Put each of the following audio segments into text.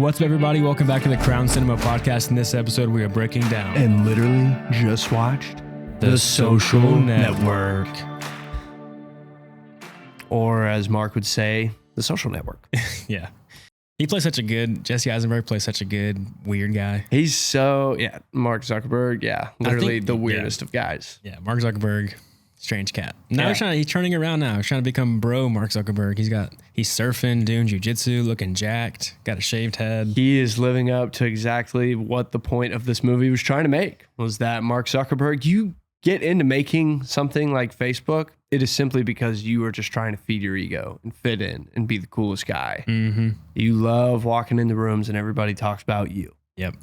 What's up, everybody? Welcome back to the CRWN Cinema Podcast. In this episode, we are breaking down and literally just watched The Social Network. Or as Mark would say, The Social Network. Yeah. Jesse Eisenberg plays such a good, weird guy. He's Mark Zuckerberg, literally the weirdest of guys. Yeah, Mark Zuckerberg, strange cat. Now he's turning around now. He's trying to become bro Mark Zuckerberg. He's surfing, doing jujitsu, looking jacked, got a shaved head. He is living up to exactly what the point of this movie was trying to make, was that Mark Zuckerberg, you get into making something like Facebook, it is simply because you are just trying to feed your ego and fit in and be the coolest guy. Mm-hmm. You love walking into rooms and everybody talks about you. Yep.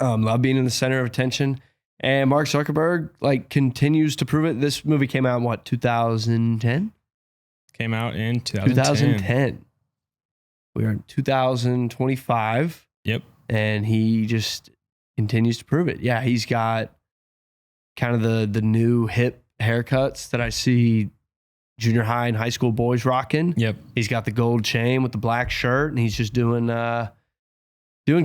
Love being in the center of attention. And Mark Zuckerberg continues to prove it. This movie came out in 2010? Came out in 2010. We are in 2025. Yep. And he just continues to prove it. Yeah, he's got kind of the new hip haircuts that I see junior high and high school boys rocking. Yep. He's got the gold chain with the black shirt, and he's just doing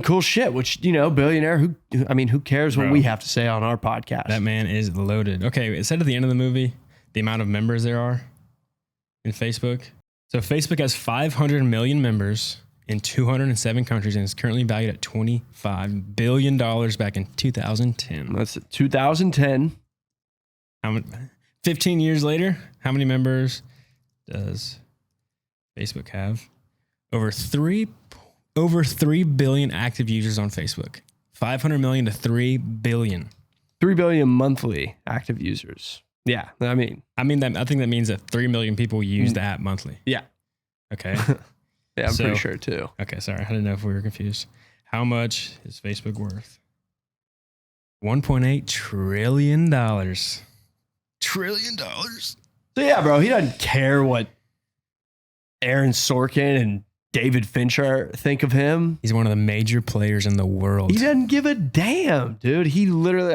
cool shit, which, billionaire, who cares what we have to say on our podcast? That man is loaded. Okay, it said at the end of the movie, the amount of members there are in Facebook. So Facebook has 500 million members in 207 countries and is currently valued at $25 billion back in 2010. That's 2010. 15 years later, how many members does Facebook have? Over 3 billion active users on Facebook. 500 million to 3 billion. 3 billion monthly active users. Yeah, I think that means that 3 million people use the app monthly. Yeah. Okay. Yeah, I'm pretty sure too. Okay, sorry. I didn't know if we were confused. How much is Facebook worth? $1.8 trillion. $1 trillion? So yeah, bro, he doesn't care what Aaron Sorkin and David Fincher think of him. He's one of the major players in the world. He doesn't give a damn, dude. He literally,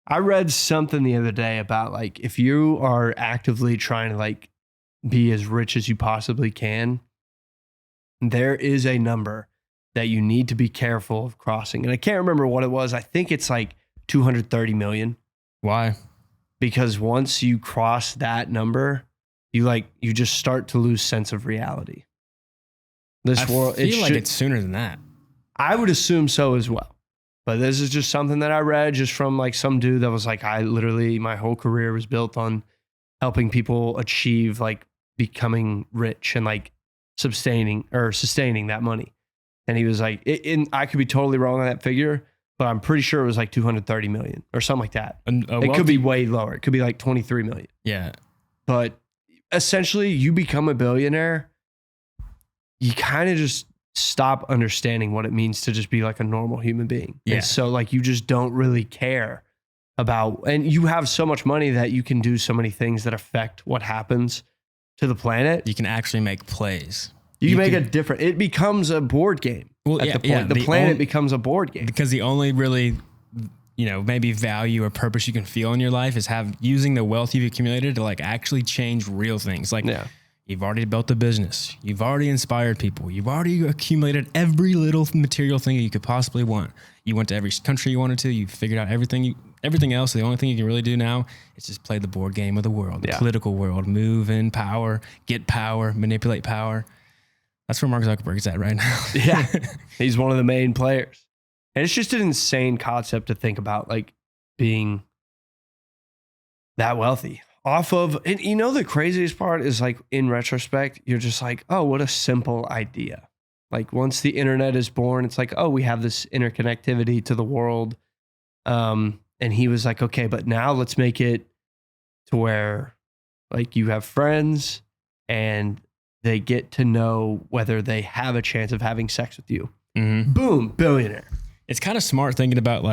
I read something the other day about if you are actively trying to be as rich as you possibly can, there is a number that you need to be careful of crossing. And I can't remember what it was. I think it's 230 million. Why? Because once you cross that number, you just start to lose sense of reality. I feel it's sooner than that. I would assume so as well. But this is just something that I read just from some dude that was my whole career was built on helping people achieve becoming rich and sustaining that money. And he was I could be totally wrong on that figure, but I'm pretty sure it was 230 million or something like that. It could be way lower. It could be 23 million. Yeah. But essentially you become a billionaire, you kind of just stop understanding what it means to just be a normal human being. Yeah. And so you just don't really care about, and you have so much money that you can do so many things that affect what happens to the planet. You can actually make plays. You can make a difference. It becomes a board game. Well, at the point. The planet becomes a board game. Because the only really, maybe value or purpose you can feel in your life is using the wealth you've accumulated to actually change real things. You've already built a business. You've already inspired people. You've already accumulated every little material thing you could possibly want. You went to every country you wanted to. You figured out everything else. The only thing you can really do now is just play the board game of the world, the political world, move in power, get power, manipulate power. That's where Mark Zuckerberg is at right now. Yeah. He's one of the main players. And it's just an insane concept to think about, being that wealthy. Off of, and the craziest part is in retrospect, you're just oh, what a simple idea. Once the internet is born, it's oh, we have this interconnectivity to the world. And he was okay, but now let's make it to where you have friends and they get to know whether they have a chance of having sex with you. Mm-hmm. Boom, billionaire. It's kind of smart thinking about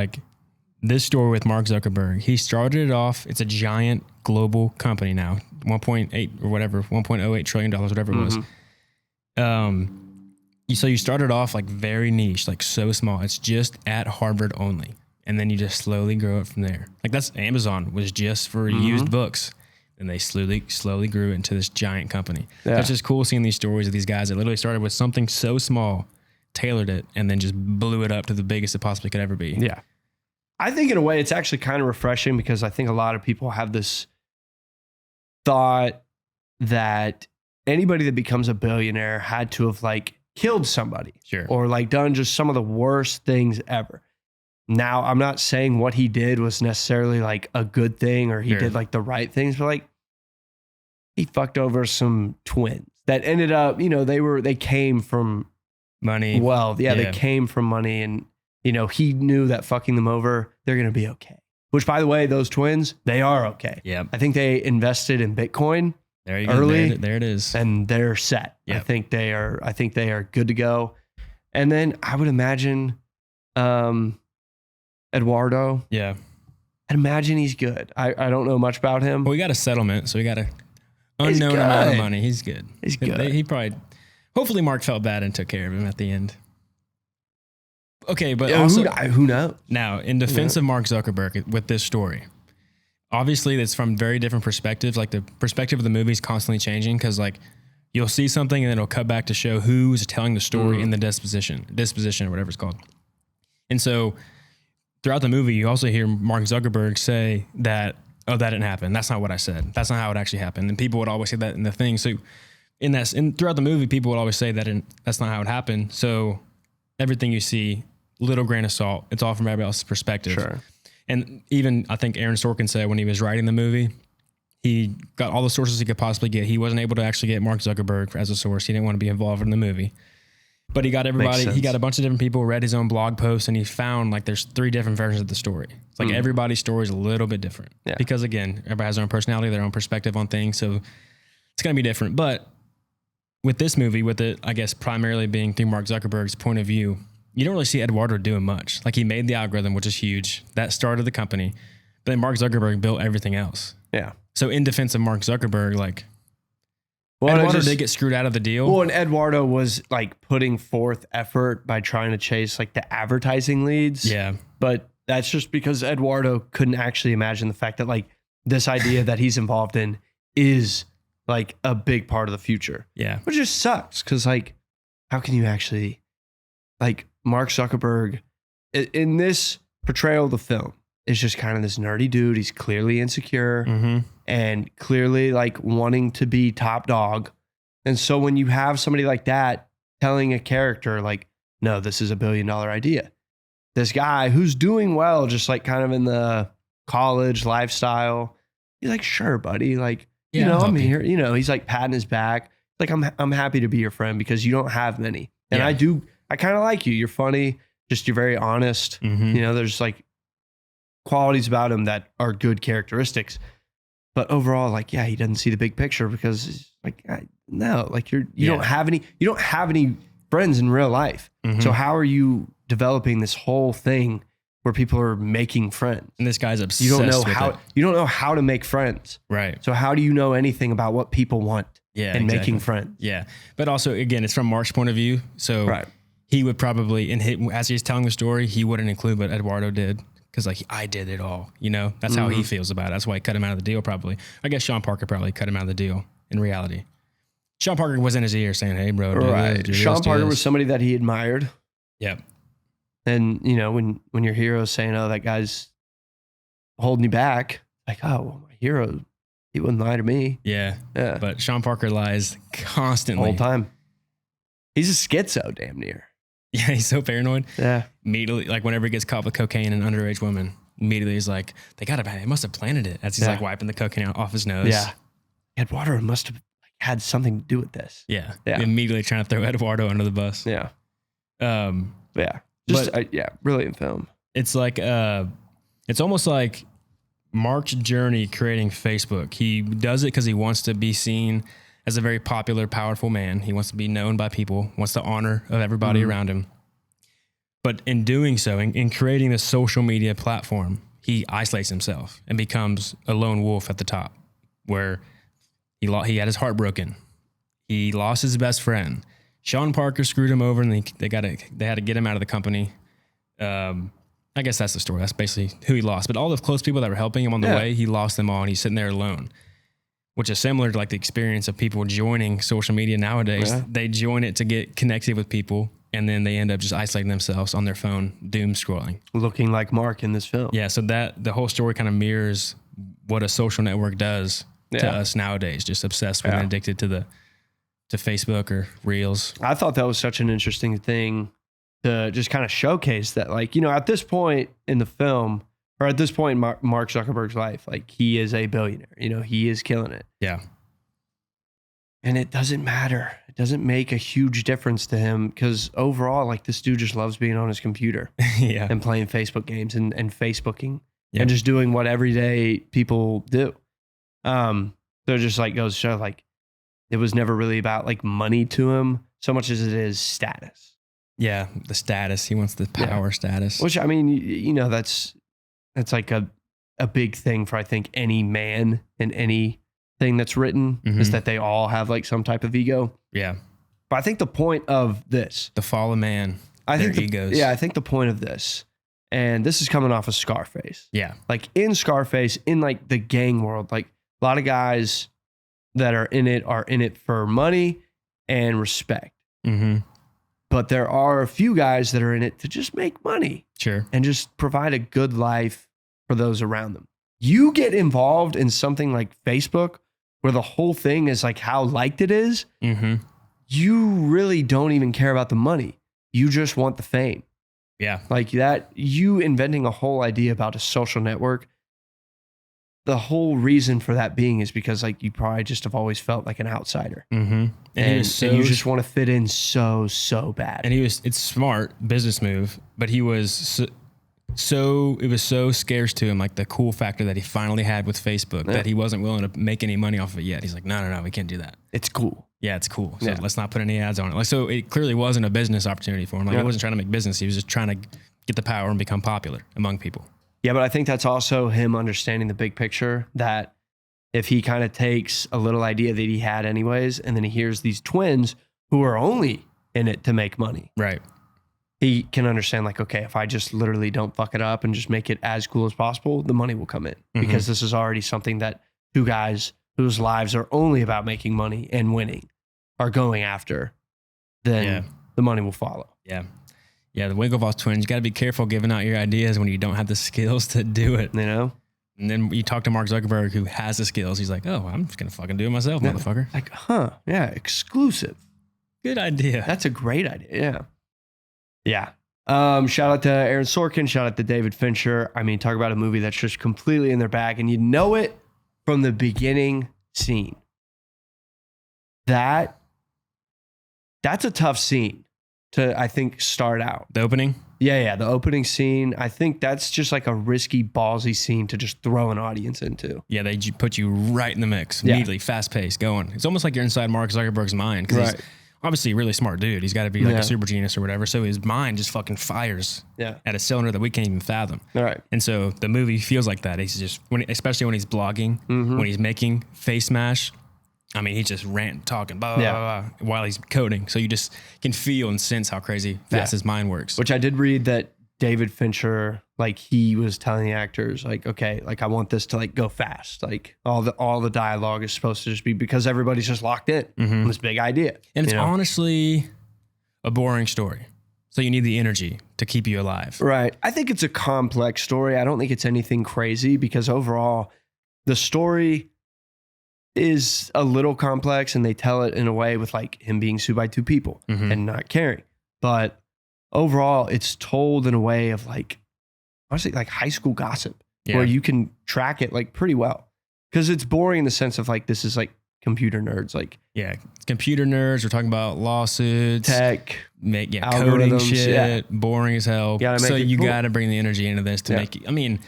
this story with Mark Zuckerberg. He started it off. It's a giant global company now, 1.8 or whatever, $1.08 trillion, whatever it was. So you started off very niche, so small. It's just at Harvard only. And then you just slowly grow it from there. That's Amazon was just for used books. And they slowly grew into this giant company. Yeah. So it's just cool seeing these stories of these guys that literally started with something so small tailored it, and then just blew it up to the biggest it possibly could ever be. Yeah. I think in a way it's actually kind of refreshing because I think a lot of people have this thought that anybody that becomes a billionaire had to have like killed somebody. Sure. Or like done just some of the worst things ever. Now, I'm not saying what he did was necessarily like a good thing or he did like the right things, but like he fucked over some twins that ended up, you know, they came from money. Well, yeah, they came from money, and you know, he knew that fucking them over, they're going to be okay. Which, by the way, those twins, they are okay. Yeah. I think they invested in Bitcoin there you early. Go. There it is. And they're set. Yep. I think they are good to go. And then I would imagine Eduardo. Yeah. I'd imagine he's good. I don't know much about him. Well, we got a settlement, so we got a unknown amount of money. He's good. He's good. He probably, hopefully Mark felt bad and took care of him at the end. Okay, but also, who knows? Now, in defense of Mark Zuckerberg with this story, obviously it's from very different perspectives. Like the perspective of the movie is constantly changing because like you'll see something and then it'll cut back to show who's telling the story in the disposition or whatever it's called. And so throughout the movie, you also hear Mark Zuckerberg say that, oh, that didn't happen. That's not what I said. That's not how it actually happened. And people would always say that in the thing. So throughout the movie, people would always say that that's not how it happened. So everything you see, little grain of salt, it's all from everybody else's perspective. Sure. And even I think Aaron Sorkin said when he was writing the movie, he got all the sources he could possibly get. He wasn't able to actually get Mark Zuckerberg as a source. He didn't want to be involved in the movie. But he got everybody, he got a bunch of different people, read his own blog posts, and he found like there's 3 different versions of the story. It's like everybody's story is a little bit different. Yeah. Because again, everybody has their own personality, their own perspective on things. So it's going to be different. But with this movie, with it, I guess, primarily being through Mark Zuckerberg's point of view, you don't really see Eduardo doing much. Like he made the algorithm, which is huge. That started the company. But then Mark Zuckerberg built everything else. Yeah. So in defense of Mark Zuckerberg, like, Eduardo did get screwed out of the deal. Well, and Eduardo was like putting forth effort by trying to chase like the advertising leads. Yeah. But that's just because Eduardo couldn't actually imagine the fact that like this idea that he's involved in is like a big part of the future. Yeah. Which just sucks because like, how can you actually like Mark Zuckerberg in this portrayal of the film is just kind of this nerdy dude. He's clearly insecure and clearly like wanting to be top dog. And so when you have somebody like that telling a character like, no, this is $1 billion idea. This guy who's doing well, just like kind of in the college lifestyle, he's like, sure, buddy. Like, you know, I'm here, you know, he's like patting his back. Like, I'm happy to be your friend because you don't have many. And I kind of like you. You're funny. Just you're very honest. You know, there's like qualities about him that are good characteristics. But overall, like, yeah, he doesn't see the big picture because like, no, like you don't have any friends in real life. So how are you developing this whole thing where people are making friends? And this guy's obsessed. You don't know how to make friends. Right. So how do you know anything about what people want? And making friends. Yeah. But also, again, it's from Mark's point of view. So he would probably, as he's telling the story, he wouldn't include what Eduardo did. Because like I did it all, you know, that's how he feels about it. That's why he cut him out of the deal. Probably, I guess Sean Parker probably cut him out of the deal. In reality, Sean Parker was in his ear saying, "Hey, bro, Sean Parker was somebody that he admired. Yep. And you know, when your hero's saying, "Oh, that guy's holding you back," like, "Oh, well, my hero, he wouldn't lie to me." Yeah. But Sean Parker lies constantly, all the time. He's a schizo, damn near. Yeah, he's so paranoid. Yeah. Immediately, like whenever he gets caught with cocaine and an underage woman, immediately he's like, they must have planted it as he's like wiping the cocaine off his nose. Yeah. Eduardo must have had something to do with this. Yeah. Immediately trying to throw Eduardo under the bus. Yeah. Brilliant film. It's like, it's almost like Mark's journey creating Facebook. He does it because he wants to be seen as a very popular, powerful man. He wants to be known by people, wants the honor of everybody around him. But in doing so, in creating this social media platform, he isolates himself and becomes a lone wolf at the top, where he had his heart broken. He lost his best friend. Sean Parker screwed him over, and they had to get him out of the company. I guess that's the story. That's basically who he lost. But all the close people that were helping him on the way, he lost them all, and he's sitting there alone. Which is similar to like the experience of people joining social media nowadays. Yeah. They join it to get connected with people And then they end up just isolating themselves on their phone, doom scrolling. Looking like Mark in this film. Yeah. So that the whole story kind of mirrors what a social network does to us nowadays, just obsessed with and addicted to Facebook or Reels. I thought that was such an interesting thing to just kind of showcase that, like, you know, at this point in the film, or at this point in Mark Zuckerberg's life, like, he is a billionaire, you know, he is killing it. Yeah. And it doesn't matter. It doesn't make a huge difference to him because overall, like, this dude just loves being on his computer and playing Facebook games and Facebooking and just doing what everyday people do. So it just like goes to show, like, it was never really about like money to him so much as it is status. Yeah. The status. He wants the power status. Which, I mean, you know, that's like a big thing for, I think, any man in any thing that's written is that they all have like some type of ego. Yeah. But I think the point of this, the fall of man, I think egos. Yeah, I think the point of this, and this is coming off of Scarface. Yeah. Like in Scarface, in like the gang world, like a lot of guys that are in it for money and respect. But there are a few guys that are in it to just make money. Sure. And just provide a good life for those around them. You get involved in something like Facebook, where the whole thing is like how liked it is, you really don't even care about the money. You just want the fame. Yeah. Like that, you inventing a whole idea about a social network, the whole reason for that being is because like you probably just have always felt like an outsider. And he was and you just want to fit in so bad. And it's smart business move, but he was it was so scarce to him, like the cool factor that he finally had with Facebook, that he wasn't willing to make any money off of it yet. He's like, no, we can't do that. It's cool. Yeah, it's cool. So let's not put any ads on it. Like, so it clearly wasn't a business opportunity for him. Like he wasn't trying to make business. He was just trying to get the power and become popular among people. Yeah, but I think that's also him understanding the big picture, that if he kind of takes a little idea that he had anyways, and then he hears these twins who are only in it to make money. Right. He can understand, like, okay, if I just literally don't fuck it up and just make it as cool as possible, the money will come in. Because this is already something that two guys whose lives are only about making money and winning are going after, then the money will follow. Yeah. Yeah, the Winklevoss twins, you got to be careful giving out your ideas when you don't have the skills to do it. You know? And then you talk to Mark Zuckerberg, who has the skills. He's like, oh, I'm just going to fucking do it myself, motherfucker. Like, exclusive. Good idea. That's a great idea. Yeah. Shout out to Aaron Sorkin. Shout out to David Fincher. I mean, talk about a movie that's just completely in their bag, and you know it from the beginning scene. That's a tough scene to, I think, start out. The opening? Yeah. The opening scene. I think that's just like a risky, ballsy scene to just throw an audience into. Yeah, they put you right in the mix immediately, fast paced, going. It's almost like you're inside Mark Zuckerberg's mind, because he's obviously a really smart dude. He's got to be like a super genius or whatever. So his mind just fucking fires at a cylinder that we can't even fathom. All right. And so the movie feels like that. He's just, especially when he's blogging, when he's making face mash. I mean, he's just talking, blah, blah, blah, while he's coding. So you just can feel and sense how crazy fast his mind works. Which I did read that David Fincher, like, he was telling the actors, like, okay, like, I want this to like go fast. Like all the dialogue is supposed to just be, because everybody's just locked in on this big idea. And it's honestly a boring story. So you need the energy to keep you alive. Right. I think it's a complex story. I don't think it's anything crazy, because overall the story is a little complex, and they tell it in a way with like him being sued by two people and not caring. But overall, it's told in a way of like, honestly, like high school gossip, where you can track it like pretty well. Because it's boring in the sense of like, this is like computer nerds. Like, computer nerds. We're talking about lawsuits, tech, coding shit, boring as hell. So you cool. got to bring the energy into this to make it. I mean,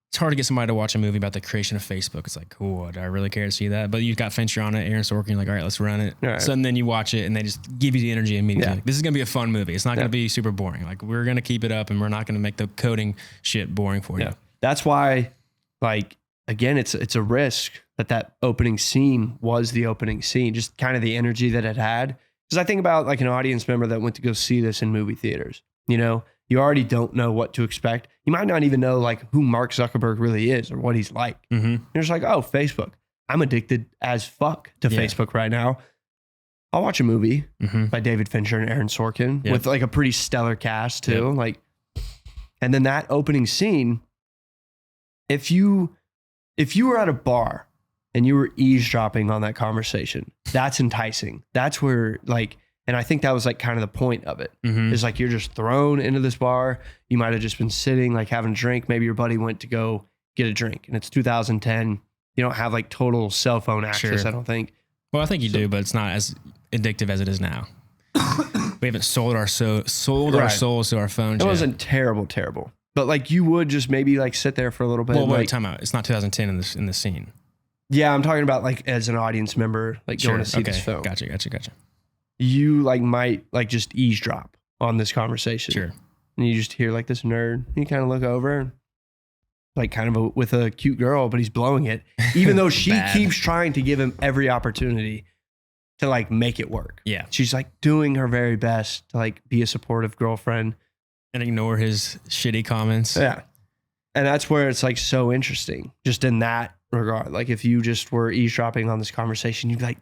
it's hard to get somebody to watch a movie about the creation of Facebook. It's like, cool, do I really care to see that? But you've got Fincher on it, Aaron Sorkin, you're like, all right, let's run it. Right. So then you watch it, and they just give you the energy immediately. Like, this is going to be a fun movie. It's not going to be super boring. Like, we're going to keep it up, and we're not going to make the coding shit boring for you. That's why, like, again, it's a risk that opening scene was the opening scene, just kind of the energy that it had. Because I think about like an audience member that went to go see this in movie theaters, you know? You already don't know what to expect. You might not even know like who Mark Zuckerberg really is or what he's like. You're just like, oh, Facebook. I'm addicted as fuck to Facebook right now. I'll watch a movie by David Fincher and Aaron Sorkin with like a pretty stellar cast too. Like, and then that opening scene, if you were at a bar and you were eavesdropping on that conversation, that's enticing. That's where like, and I think that was like kind of the point of it. Is like, you're just thrown into this bar. You might've just been sitting, like having a drink. Maybe your buddy went to go get a drink and it's 2010. You don't have like total cell phone access, I don't think. Well, I think you do, but it's not as addictive as it is now. We haven't sold our souls to our phones. It wasn't terrible, but like you would just maybe like sit there for a little bit. Well, wait, like, time out. It's not 2010 in the scene. Yeah, I'm talking about like as an audience member, like going to see this film. Gotcha. You like might like just eavesdrop on this conversation. Sure. And you just hear like this nerd. You kind of look over, like kind of with a cute girl, but he's blowing it, even though she keeps trying to give him every opportunity to like make it work. Yeah. She's like doing her very best to like be a supportive girlfriend. And ignore his shitty comments. Yeah. And that's where it's like so interesting, just in that regard. Like if you just were eavesdropping on this conversation, you'd be like,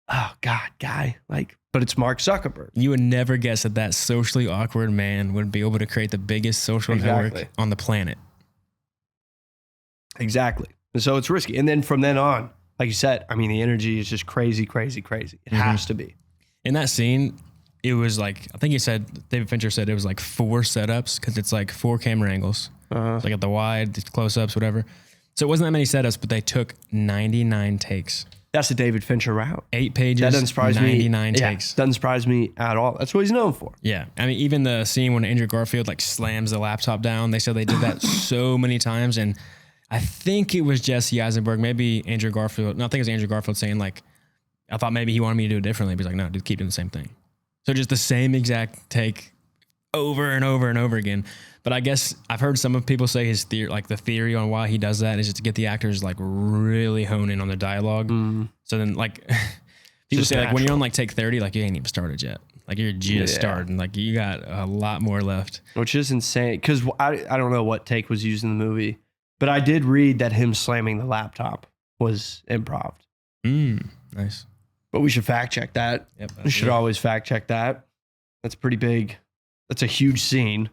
oh God, guy. Like, but it's Mark Zuckerberg. You would never guess that socially awkward man would be able to create the biggest social network on the planet. Exactly. And so it's risky. And then from then on, like you said, I mean, the energy is just crazy. It has to be. In that scene, it was like, I think David Fincher said it was like 4 setups because it's like 4 camera angles. Like at the wide, the close-ups, whatever. So it wasn't that many setups, but they took 99 takes. That's the David Fincher route. 8 pages, that doesn't surprise 99 me. takes. Doesn't surprise me at all. That's what he's known for. Yeah. I mean, even the scene when Andrew Garfield like slams the laptop down, they said they did that so many times. And I think it was Jesse Eisenberg, maybe Andrew Garfield. No, I think it was Andrew Garfield saying like, I thought maybe he wanted me to do it differently. But he's like, no, dude, keep doing the same thing. So just the same exact take over and over and over again. But I guess I've heard some of people say his theory, like the theory on why he does that is just to get the actors like really hone in on their dialogue. So then like people say like when you're on like take 30, like you ain't even started yet. Like you're just starting. Like you got a lot more left. Which is insane. Cause I don't know what take was used in the movie, but I did read that him slamming the laptop was improv. Nice. But we should fact check that. Yep, we should always fact check that. That's pretty big. That's a huge scene.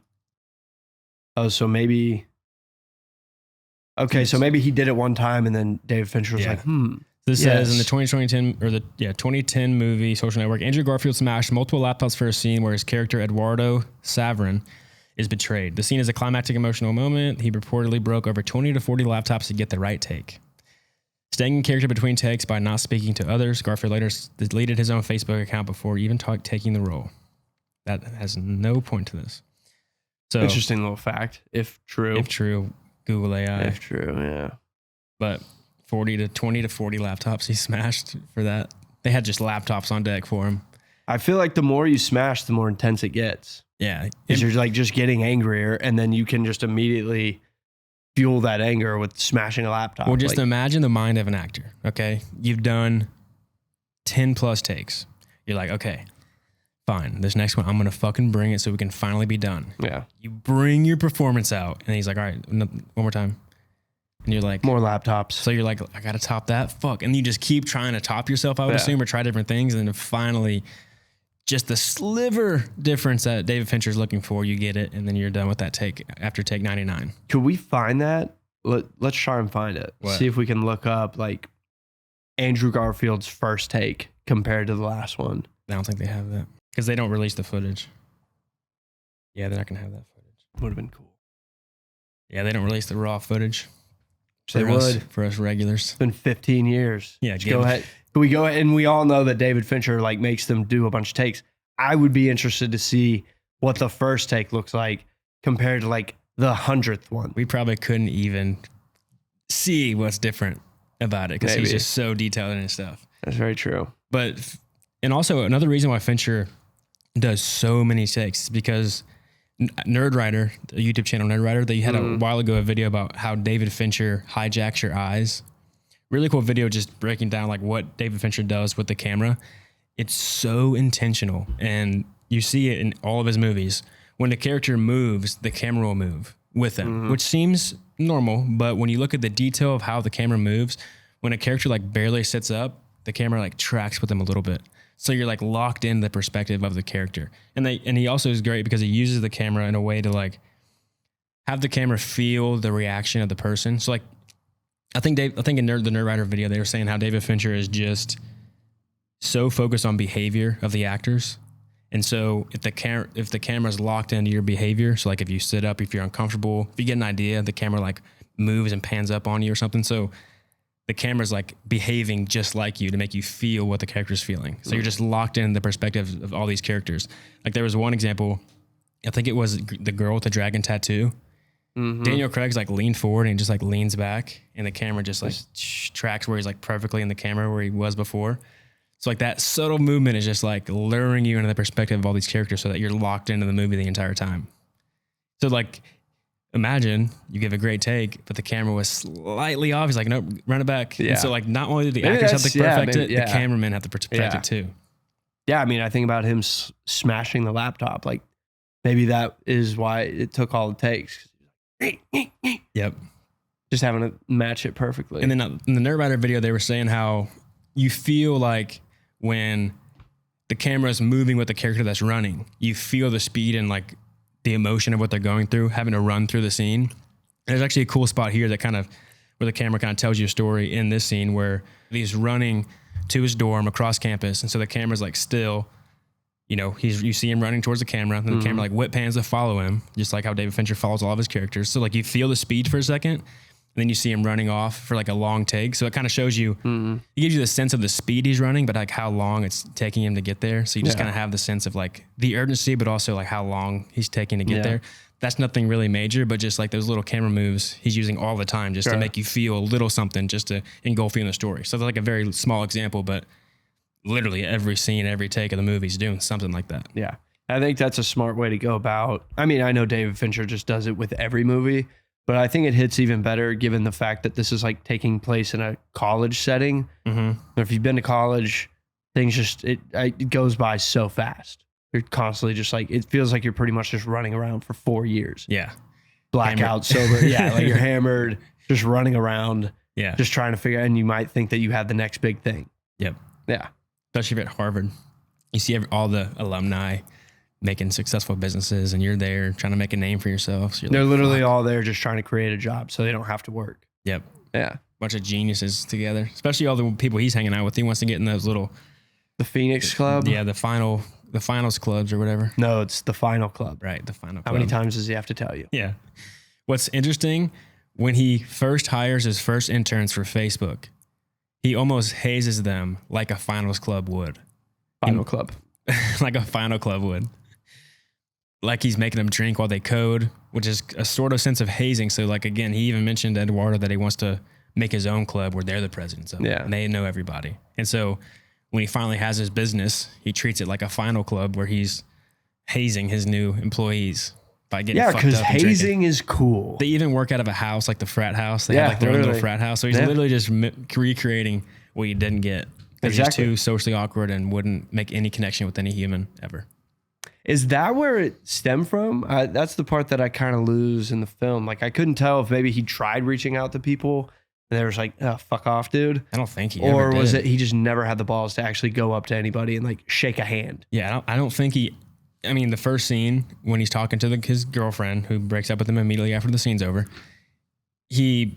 Oh, so maybe. Okay, so maybe he did it one time, and then David Fincher was like, This says in the 2010 movie Social Network, Andrew Garfield smashed multiple laptops for a scene where his character Eduardo Saverin is betrayed. The scene is a climactic emotional moment. He reportedly broke over 20 to 40 laptops to get the right take. Staying in character between takes by not speaking to others, Garfield later deleted his own Facebook account before even taking the role. That has no point to this. So interesting little fact. If true, Google AI. If true, yeah. But 20 to 40 laptops he smashed for that. They had just laptops on deck for him. I feel like the more you smash, the more intense it gets. Yeah. Because you're like just getting angrier, and then you can just immediately fuel that anger with smashing a laptop. Well, just imagine the mind of an actor, okay? You've done 10 plus takes. You're like, okay, fine. This next one, I'm going to fucking bring it so we can finally be done. Yeah. You bring your performance out, and he's like, all right, one more time. And you're like... More laptops. So you're like, I got to top that? Fuck. And you just keep trying to top yourself, I would assume, or try different things, and then finally... just the sliver difference that David Fincher's looking for, you get it, and then you're done with that take after take 99. Could we find that? Let's try and find it. What? See if we can look up like Andrew Garfield's first take compared to the last one. I don't think they have that because they don't release the footage. Yeah, they're not going to have that footage. Would have been cool. Yeah, they don't release the raw footage. They would. For us regulars. It's been 15 years. Yeah, go ahead. We go ahead, and we all know that David Fincher like makes them do a bunch of takes. I would be interested to see what the first take looks like compared to like the 100th one. We probably couldn't even see what's different about it because he's just so detailed in his stuff. That's very true. But, and also another reason why Fincher does so many takes is because Nerdwriter, the YouTube channel Nerdwriter, they had a while ago a video about how David Fincher hijacks your eyes. Really cool video just breaking down like what David Fincher does with the camera. It's so intentional, and you see it in all of his movies. When the character moves, the camera will move with them, which seems normal, but when you look at the detail of how the camera moves, when a character like barely sits up, the camera like tracks with them a little bit. So you're like locked in the perspective of the character. And he also is great because he uses the camera in a way to like have the camera feel the reaction of the person. So like, I think in the Nerdwriter video, they were saying how David Fincher is just so focused on behavior of the actors. And so if the camera's locked into your behavior, so like if you sit up, if you're uncomfortable, if you get an idea, the camera like moves and pans up on you or something. So the camera's like behaving just like you to make you feel what the character's feeling. So you're just locked in the perspective of all these characters. Like there was one example, I think it was the girl with the dragon tattoo. Mm-hmm. Daniel Craig's like leaned forward and just like leans back, and the camera just like tracks where he's like perfectly in the camera where he was before. So like that subtle movement is just like luring you into the perspective of all these characters so that you're locked into the movie the entire time. So like imagine you give a great take, but the camera was slightly off. He's like, nope, run it back. Yeah. And so like not only did the actors have to perfect it, the cameramen have to perfect it too. Yeah, I mean, I think about him smashing the laptop. Like maybe that is why it took all the takes. Yep. Just having to match it perfectly. And then in the Nerdwriter video, they were saying how you feel like when the camera is moving with the character that's running, you feel the speed and like the emotion of what they're going through, having to run through the scene. And there's actually a cool spot here that kind of, where the camera kind of tells you a story in this scene where he's running to his dorm across campus. And so the camera's like still, you know, you see him running towards the camera, and the camera like whip pans to follow him, just like how David Fincher follows all of his characters. So like you feel the speed for a second, and then you see him running off for like a long take. So it kind of shows you, it gives you the sense of the speed he's running, but like how long it's taking him to get there. So you just kind of have the sense of like the urgency, but also like how long he's taking to get there. That's nothing really major, but just like those little camera moves he's using all the time just to make you feel a little something, just to engulf you in the story. So that's like a very small example, but literally every scene, every take of the movie is doing something like that. Yeah. I think that's a smart way to go about. I mean, I know David Fincher just does it with every movie, but I think it hits even better given the fact that this is like taking place in a college setting. If you've been to college, things just, it goes by so fast. You're constantly just like, it feels like you're pretty much just running around for 4 years. Yeah. Blackout, sober. Yeah. Like you're hammered, just running around. Yeah. Just trying to figure out, and you might think that you have the next big thing. Yep. Yeah. Especially if you're at Harvard. You see all the alumni making successful businesses, and you're there trying to make a name for yourself. So they're like, literally all there just trying to create a job so they don't have to work. Yep. Yeah. Bunch of geniuses together, especially all the people he's hanging out with. He wants to get in those little... The Phoenix Club? Yeah, the finals clubs or whatever. No, it's the Final Club. Right, the Final Club. How many times does he have to tell you? Yeah. What's interesting, when he first hires his first interns for Facebook, he almost hazes them like a finals club would. Final Club. Like a final club would. Like he's making them drink while they code, which is a sort of sense of hazing. So like, again, he even mentioned to Eduardo that he wants to make his own club where they're the presidents of it. And they know everybody. And so when he finally has his business, he treats it like a final club where he's hazing his new employees by getting fucked up. Yeah, because hazing is cool. They even work out of a house, like the frat house. They have like their own little frat house. So he's literally just recreating what you didn't get. Because he's too socially awkward and wouldn't make any connection with any human ever. Is that where it stemmed from? That's the part that I kind of lose in the film. Like, I couldn't tell if maybe he tried reaching out to people and they were like, oh, fuck off, dude. I don't think he ever did. Or was it he just never had the balls to actually go up to anybody and like shake a hand? Yeah, I don't think he... I mean, the first scene when he's talking to his girlfriend who breaks up with him immediately after the scene's over, he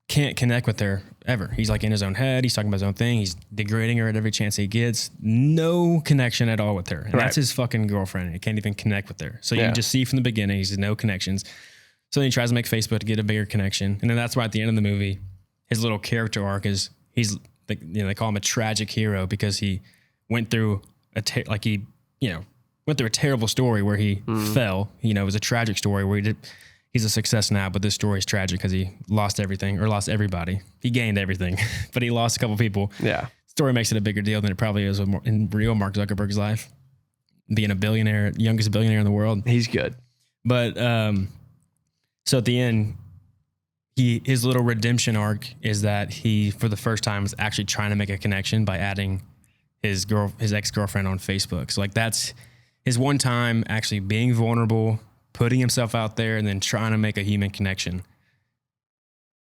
can't connect with her ever. He's like in his own head. He's talking about his own thing. He's degrading her at every chance he gets. No connection at all with her. And that's his fucking girlfriend. He can't even connect with her. So you just see from the beginning, he's no connections. So then he tries to make Facebook to get a bigger connection. And then that's why at the end of the movie, his little character arc is they call him a tragic hero because he went through went through a terrible story where he fell. It was a tragic story where he's a success now, but this story is tragic because he lost everything, or lost everybody. He gained everything, but he lost a couple people. Yeah. Story makes it a bigger deal than it probably is in real Mark Zuckerberg's life. Being a billionaire, youngest billionaire in the world. He's good. But so at the end, his little redemption arc is that he, for the first time, is actually trying to make a connection by adding his ex-girlfriend on Facebook. So like that's his one time actually being vulnerable, putting himself out there, and then trying to make a human connection.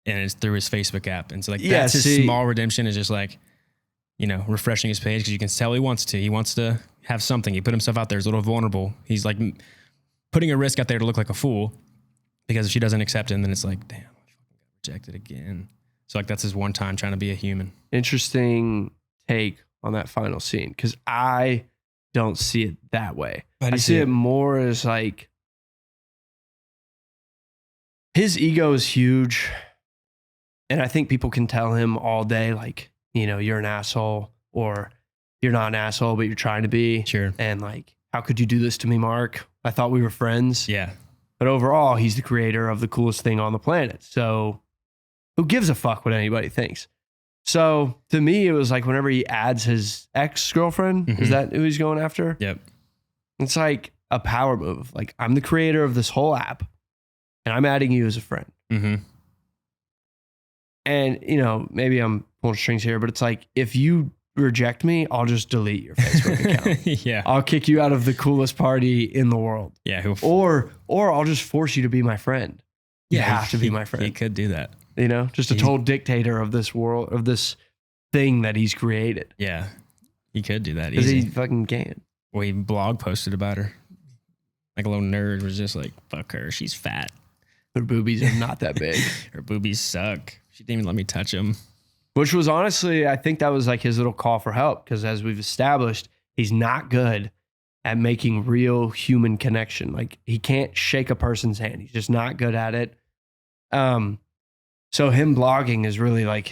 And it's through his Facebook app. And so like that's his small redemption, is just like, refreshing his page because you can tell he wants to. He wants to have something. He put himself out there. He's a little vulnerable. He's like putting a risk out there to look like a fool because if she doesn't accept him, then it's like, damn, I fucking got rejected again. So like that's his one time trying to be a human. Interesting take on that final scene because I don't see it that way. I see it more as like his ego is huge. And I think people can tell him all day, like, you're an asshole or you're not an asshole, but you're trying to be. Sure. And like, how could you do this to me, Mark? I thought we were friends. Yeah. But overall, he's the creator of the coolest thing on the planet. So who gives a fuck what anybody thinks? So to me, it was like whenever he adds his ex-girlfriend, is that who he's going after? Yep. It's like a power move. Like, I'm the creator of this whole app and I'm adding you as a friend. Mm-hmm. And, maybe I'm pulling strings here, but it's like, if you reject me, I'll just delete your Facebook account. Yeah. I'll kick you out of the coolest party in the world. Yeah. Or I'll just force you to be my friend. You have to be my friend. He could do that. Just a total dictator of this world, of this thing that he's created. Yeah. He could do that. Because he fucking can. Well, he blog posted about her. Like a little nerd was just like, fuck her. She's fat. Her boobies are not that big. Her boobies suck. She didn't even let me touch them. Which was honestly, I think that was like his little call for help. Because as we've established, he's not good at making real human connection. Like, he can't shake a person's hand. He's just not good at it. So him blogging is really like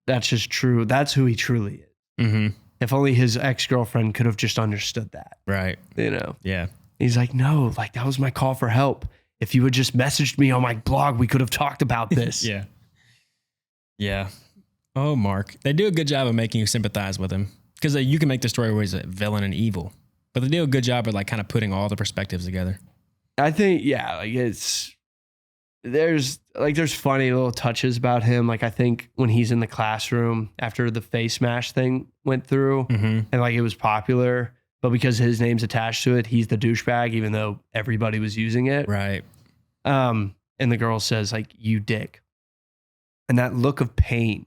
that's just true. That's who he truly is. Mm-hmm. If only his ex-girlfriend could have just understood that. Right. Yeah. He's like, no, like that was my call for help. If you had just messaged me on my blog, we could have talked about this. Yeah. Yeah. Oh, Mark. They do a good job of making you sympathize with him. Because you can make the story where he's a villain and evil. But they do a good job of like kind of putting all the perspectives together. I think, yeah, like there's funny little touches about him. Like, I think when he's in the classroom after the face mash thing went through and like it was popular, but because his name's attached to it, he's the douchebag, even though everybody was using it. Right. And the girl says like, you dick. And that look of pain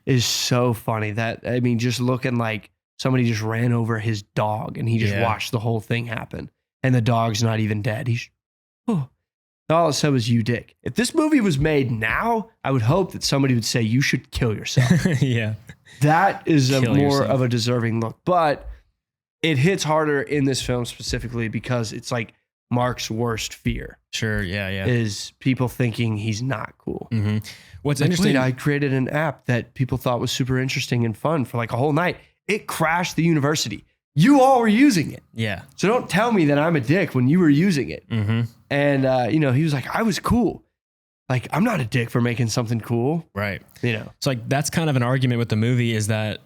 is so funny. Just looking like somebody just ran over his dog and he just watched the whole thing happen. And the dog's not even dead. All it said was, you dick. If this movie was made now, I would hope that somebody would say, you should kill yourself. Yeah. That is more of a deserving look. But it hits harder in this film specifically because it's like Mark's worst fear. Sure. Yeah. Is people thinking he's not cool. Mm-hmm. What's interesting, I created an app that people thought was super interesting and fun for like a whole night. It crashed the university. You all were using it. Yeah. So don't tell me that I'm a dick when you were using it. Mm-hmm. And, he was like, I was cool. Like, I'm not a dick for making something cool. Right. So like, that's kind of an argument with the movie is that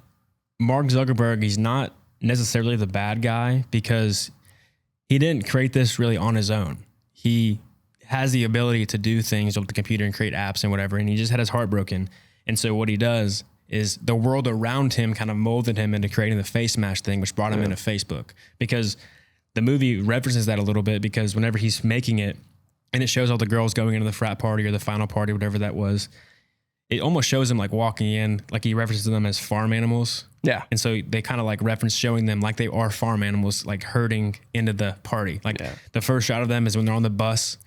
Mark Zuckerberg, he's not necessarily the bad guy because he didn't create this really on his own. He has the ability to do things with the computer and create apps and whatever. And he just had his heart broken. And so what he does is the world around him kind of molded him into creating the face mash thing, which brought him into Facebook. Because the movie references that a little bit because whenever he's making it and it shows all the girls going into the frat party or the final party, whatever that was, it almost shows him like walking in, like he references them as farm animals. Yeah. And so they kind of like reference showing them like they are farm animals, like herding into the party. Like the first shot of them is when they're on the bus,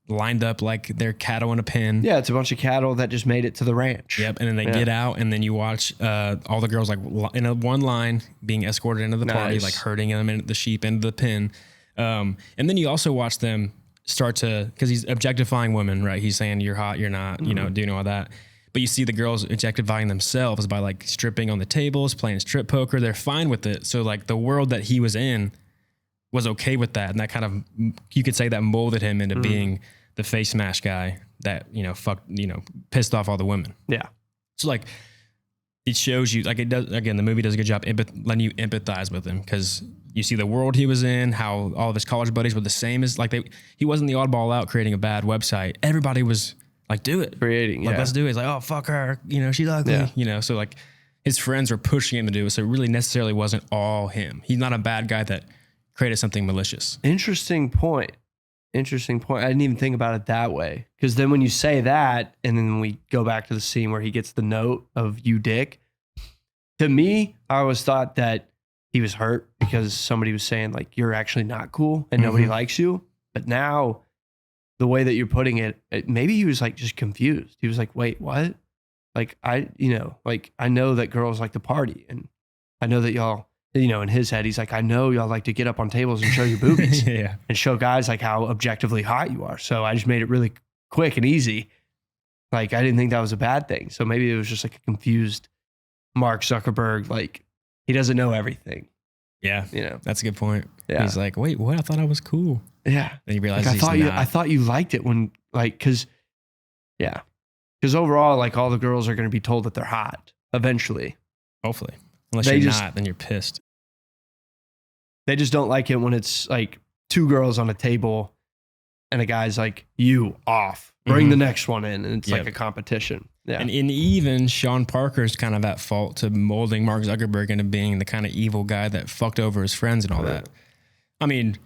lined up like they're cattle in a pen. Yeah, it's a bunch of cattle that just made it to the ranch. Yep, and then they get out, and then you watch all the girls like in one line being escorted into the party, like herding them in the sheep into the pen. And then you also watch them start to, because he's objectifying women, right? He's saying you're hot, you're not, doing all that. But you see the girls objectifying themselves by like stripping on the tables, playing strip poker. They're fine with it. So like the world that he was in was okay with that, and that kind of, you could say that molded him into being the face mash guy that, pissed off all the women. Yeah. So like, it shows you, like it does, again, the movie does a good job letting you empathize with him because you see the world he was in, how all of his college buddies were the same as, like he wasn't the oddball out creating a bad website. Everybody was like, do it. Creating, like, let's do it. It's like, oh, fuck her. She's ugly. So like his friends were pushing him to do it. So it really necessarily wasn't all him. He's not a bad guy that created something malicious. Interesting point. I didn't even think about it that way. Because then when you say that, and then we go back to the scene where he gets the note of you dick, To me, I always thought that he was hurt because somebody was saying like, you're actually not cool and nobody likes you. But now the way that you're putting it, maybe he was like just confused. He was like, wait, what? Like, I know that girls like to party, and I know that y'all, in his head, he's like, I know y'all like to get up on tables and show your boobies and show guys like how objectively hot you are. So I just made it really quick and easy. Like, I didn't think that was a bad thing. So maybe it was just like a confused Mark Zuckerberg. Like, he doesn't know everything. Yeah. That's a good point. Yeah. He's like, wait, what? I thought I was cool. Yeah. Then you realize like, I thought you liked it when because overall, like, all the girls are going to be told that they're hot eventually. Hopefully. Unless you're not, then you're pissed. They just don't like it when it's like two girls on a table and a guy's like, you off. Bring the next one in. And it's like a competition. Yeah. And even Sean Parker's kind of at fault to molding Mark Zuckerberg into being the kind of evil guy that fucked over his friends and all that. I mean,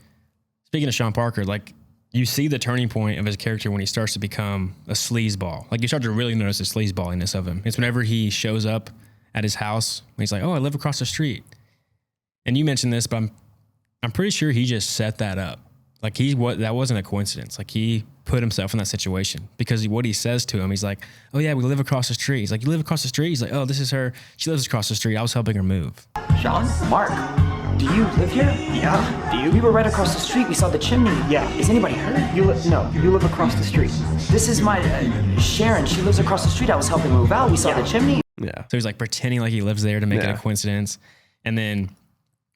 speaking of Sean Parker, like, you see the turning point of his character when he starts to become a sleazeball. Like, you start to really notice the sleazeballiness of him. It's whenever he shows up at his house when he's like, oh, I live across the street. And you mentioned this, but I'm pretty sure he just set that up. Like, that wasn't a coincidence. Like, he put himself in that situation because what he says to him, he's like, oh yeah, we live across the street. He's like, you live across the street? He's like, oh, this is her. She lives across the street. I was helping her move. Sean? Mark, do you live here? Yeah. Do you? We were right across the street. We saw the chimney. Yeah. Is anybody hurt? No, you live across the street. This is my Sharon. She lives across the street. I was helping move out. We saw the chimney. Yeah. So he's like pretending like he lives there to make it a coincidence. And then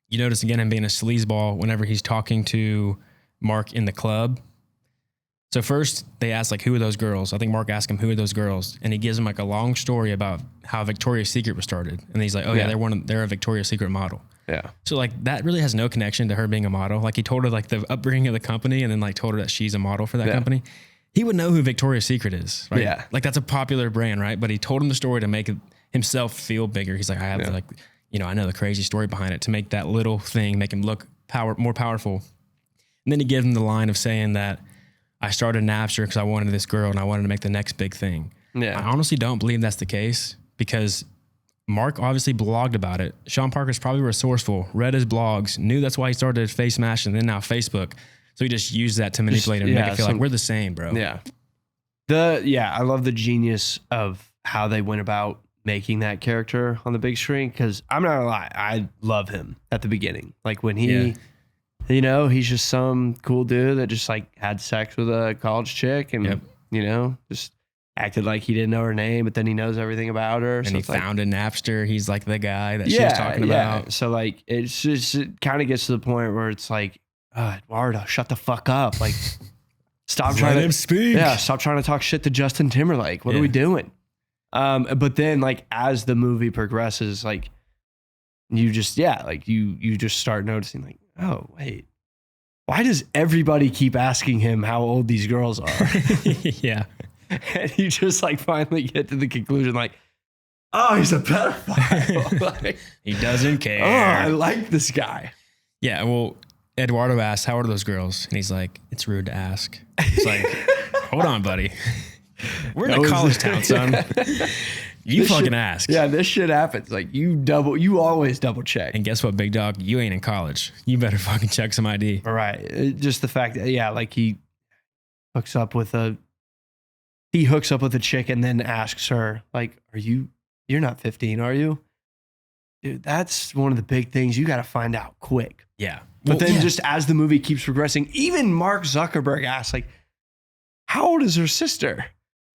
you notice again him being a sleazeball whenever he's talking to Mark in the club. So first they ask like, who are those girls? I think Mark asked him, who are those girls? And he gives him like a long story about how Victoria's Secret was started. And he's like, oh yeah, they're a Victoria's Secret model. Yeah. So like that really has no connection to her being a model. Like he told her like the upbringing of the company and then like told her that she's a model for that company. He would know who Victoria's Secret is, right? Yeah. Like that's a popular brand, right? But he told him the story to make himself feel bigger. He's like, I have like, I know the crazy story behind it to make that little thing, make him look more powerful. And then he gives him the line of saying that I started Napster because I wanted this girl and I wanted to make the next big thing. Yeah. I honestly don't believe that's the case because Mark obviously blogged about it. Sean Parker's probably resourceful, read his blogs, knew that's why he started Face Smash and then now Facebook. So he just used that to manipulate him and make it feel like we're the same, bro. Yeah. I love the genius of how they went about making that character on the big screen because I'm not gonna lie, I love him at the beginning. Like when he... he's just some cool dude that just like had sex with a college chick and, just acted like he didn't know her name, but then he knows everything about her. And he found a Napster. He's like the guy that she was talking about. So like, it's just, it kind of gets to the point where it's like, Eduardo, shut the fuck up. Like, stop trying to speak. Yeah. Stop trying to talk shit to Justin Timberlake. What are we doing? But then like, as the movie progresses, like you just, you just start noticing like, oh, wait. Why does everybody keep asking him how old these girls are? Yeah. And you just like finally get to the conclusion like, oh, he's a pedophile. Like, he doesn't care. Oh, I like this guy. Yeah, well, Eduardo asked, how old are those girls? And he's like, it's rude to ask. It's like, hold on, buddy. We're in a college town, son. You fucking ask. Yeah, this shit happens. Like you always double check. And guess what, big dog? You ain't in college. You better fucking check some ID. All right. Just the fact that, like he hooks up with a chick and then asks her, like, you're not 15, are you? Dude, that's one of the big things you got to find out quick. Yeah. But then just as the movie keeps progressing, even Mark Zuckerberg asks, like, how old is her sister?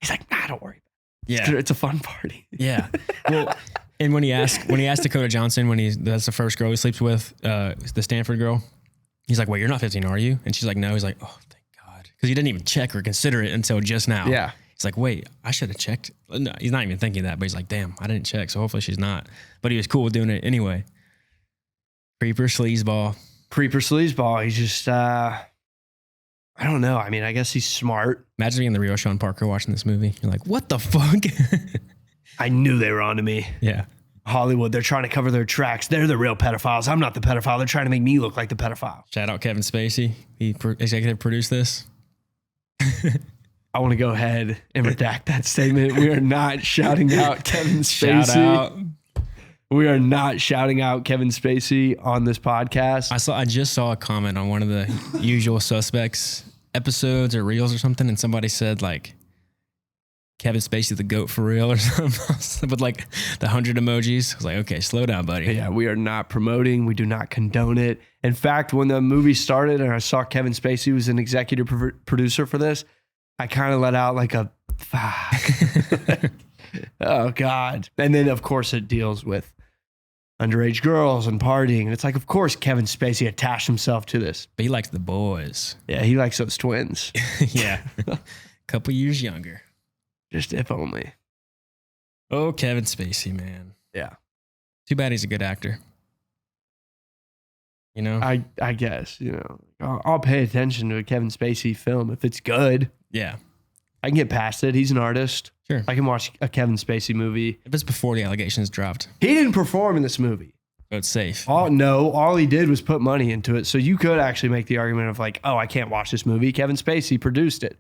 He's like, nah, don't worry. Yeah, it's a fun party. Yeah. Well, and when he asked Dakota Johnson, that's the first girl he sleeps with, the Stanford girl, he's like, wait, you're not 15, are you? And she's like, no. He's like, oh, thank God. Because he didn't even check or consider it until just now. Yeah. He's like, wait, I should have checked. No, he's not even thinking that, but he's like, damn, I didn't check. So hopefully she's not. But he was cool with doing it anyway. Creeper sleazeball. He's just, I don't know. I mean, I guess he's smart. Imagine being the real Sean Parker watching this movie. You're like, what the fuck? I knew they were onto me. Yeah. Hollywood, they're trying to cover their tracks. They're the real pedophiles. I'm not the pedophile. They're trying to make me look like the pedophile. Shout out Kevin Spacey. He executive produced this. I want to go ahead and redact that statement. We are not shouting out Kevin Spacey. Shout out. We are not shouting out Kevin Spacey on this podcast. I just saw a comment on one of the Usual Suspects episodes or reels or something, and somebody said like Kevin Spacey the GOAT for real or something with like the 100 emojis. I was like, okay, slow down, buddy. Yeah, we are not promoting. We do not condone it. In fact, when the movie started and I saw Kevin Spacey was an executive producer for this, I kind of let out like a fuck. Oh God. And then of course it deals with underage girls and partying. And it's like, of course, Kevin Spacey attached himself to this. But he likes the boys. Yeah, he likes those twins. Yeah. A couple years younger. Just if only. Oh, Kevin Spacey, man. Yeah. Too bad he's a good actor. You know? I guess, I'll pay attention to a Kevin Spacey film if it's good. Yeah. I can get past it. He's an artist. Sure. I can watch a Kevin Spacey movie. If it's before the allegations dropped. He didn't perform in this movie. So it's safe. All he did was put money into it. So you could actually make the argument of like, oh, I can't watch this movie. Kevin Spacey produced it.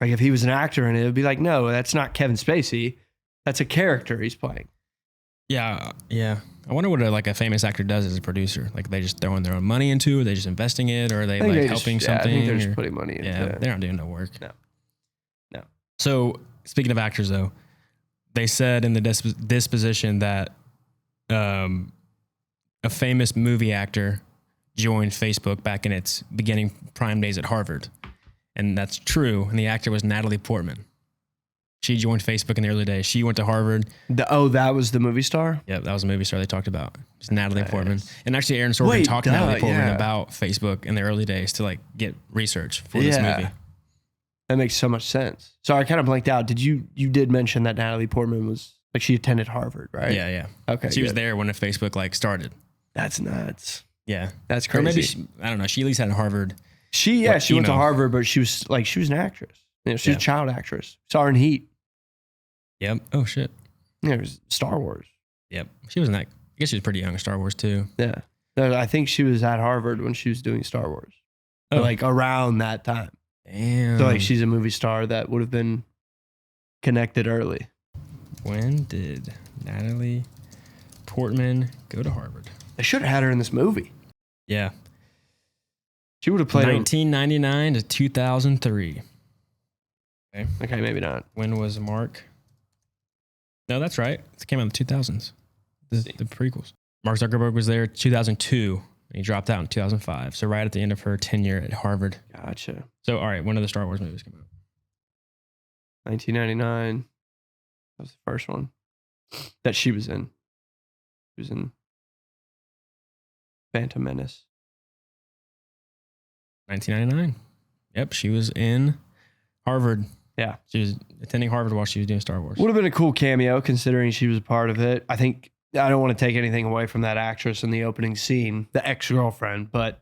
Like if he was an actor in it, it'd be like, no, that's not Kevin Spacey. That's a character he's playing. Yeah. Yeah. I wonder what a famous actor does as a producer. Like they just throwing their own money into it, or they just investing it, or are they like helping something? I think they're just putting money into it. Yeah, they're not doing no work. No. So speaking of actors though, they said in the disposition that a famous movie actor joined Facebook back in its beginning prime days at Harvard. And that's true. And the actor was Natalie Portman. She joined Facebook in the early days. She went to Harvard. That was the movie star? Yeah, that was a movie star they talked about. It's Natalie Portman. And actually Aaron Sorkin talked to Natalie Portman about Facebook in the early days to like get research for this movie. That makes so much sense. So I kind of blanked out. You did mention that Natalie Portman was like she attended Harvard, right? Yeah, yeah. Okay. She was there when the Facebook like started. That's nuts. Yeah. That's crazy. Or maybe I don't know. She at least had Harvard. She went to Harvard, but she was an actress. She's a child actress. Saw her in Heat. Yep. Oh shit. Yeah, it was Star Wars. Yep. She was I guess she was pretty young in Star Wars too. Yeah. I think she was at Harvard when she was doing Star Wars. Oh. Like around that time. Damn. So like she's a movie star that would have been connected early. When did Natalie Portman go to Harvard? They should have had her in this movie. Yeah. She would have played 1999 to 2003. Okay, maybe not. When was Mark? No, that's right. It came out in the 2000s. The prequels. Mark Zuckerberg was there in 2002. And he dropped out in 2005. So right at the end of her tenure at Harvard. Gotcha. So, all right, when did the Star Wars movies come out? 1999. That was the first one that she was in. She was in Phantom Menace. 1999. Yep, she was in Harvard. Yeah. She was attending Harvard while she was doing Star Wars. Would have been a cool cameo considering she was a part of it. I think I don't want to take anything away from that actress in the opening scene, the ex-girlfriend, but